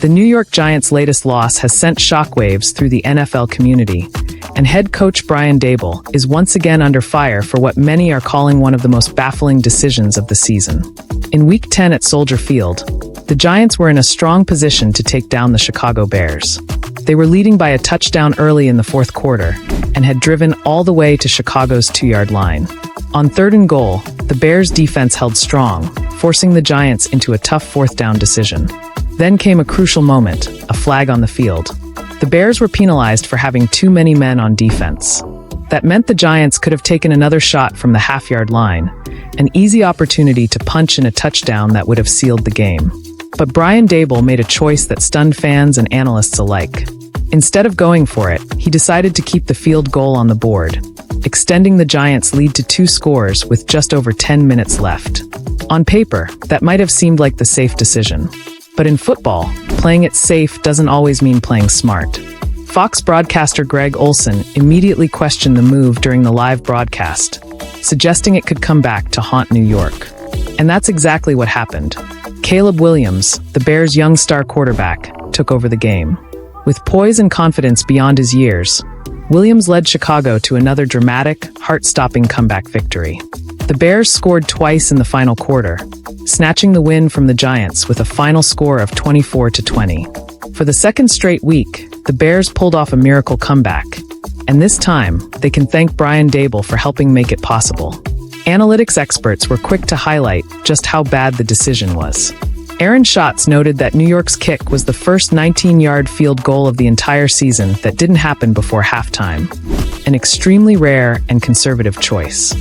The New York Giants' latest loss has sent shockwaves through the NFL community, and head coach Brian Daboll is once again under fire for what many are calling one of the most baffling decisions of the season. In Week 10 at Soldier Field, the Giants were in a strong position to take down the Chicago Bears. They were leading by a touchdown early in the fourth quarter and had driven all the way to Chicago's 2-yard line. On 3rd and goal, the Bears' defense held strong, forcing the Giants into a tough 4th down decision. Then came a crucial moment, a flag on the field. The Bears were penalized for having too many men on defense. That meant the Giants could have taken another shot from the half-yard line, an easy opportunity to punch in a touchdown that would have sealed the game. But Brian Daboll made a choice that stunned fans and analysts alike. Instead of going for it, he decided to keep the field goal on the board, extending the Giants' lead to 2 scores with just over 10 minutes left. On paper, that might have seemed like the safe decision. But in football, playing it safe doesn't always mean playing smart. Fox broadcaster Greg Olsen immediately questioned the move during the live broadcast, suggesting it could come back to haunt New York. And that's exactly what happened. Caleb Williams, the Bears' young star quarterback, took over the game. With poise and confidence beyond his years, Williams led Chicago to another dramatic, heart-stopping comeback victory. The Bears scored twice in the final quarter, snatching the win from the Giants with a final score of 24-20. For the second straight week, the Bears pulled off a miracle comeback, and this time, they can thank Brian Daboll for helping make it possible. Analytics experts were quick to highlight just how bad the decision was. Aaron Schatz noted that New York's kick was the first 19-yard field goal of the entire season that didn't happen before halftime, an extremely rare and conservative choice.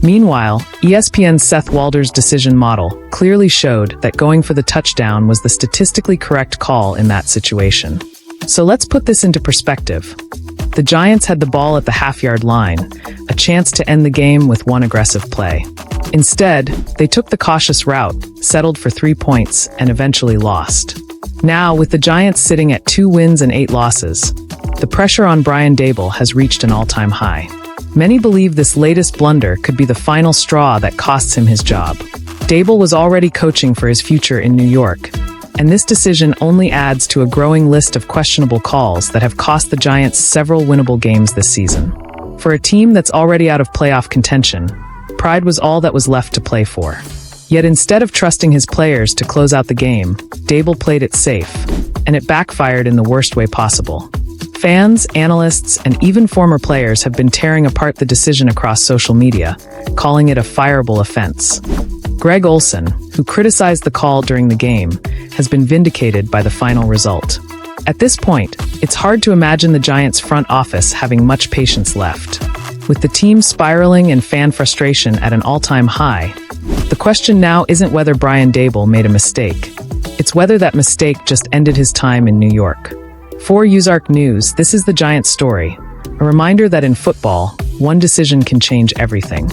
Meanwhile, ESPN's Seth Walder's decision model clearly showed that going for the touchdown was the statistically correct call in that situation. So let's put this into perspective. The Giants had the ball at the half-yard line, a chance to end the game with one aggressive play. Instead, they took the cautious route, settled for 3 points, and eventually lost. Now, with the Giants sitting at 2 wins and 8 losses, the pressure on Brian Daboll has reached an all-time high. Many believe this latest blunder could be the final straw that costs him his job. Daboll was already coaching for his future in New York, and this decision only adds to a growing list of questionable calls that have cost the Giants several winnable games this season. For a team that's already out of playoff contention, pride was all that was left to play for. Yet instead of trusting his players to close out the game, Daboll played it safe, and it backfired in the worst way possible. Fans, analysts, and even former players have been tearing apart the decision across social media, calling it a fireable offense. Greg Olsen, who criticized the call during the game, has been vindicated by the final result. At this point, it's hard to imagine the Giants' front office having much patience left. With the team spiraling and fan frustration at an all-time high, the question now isn't whether Brian Daboll made a mistake. It's whether that mistake just ended his time in New York. For USArc News, this is the Giants story, a reminder that in football, one decision can change everything.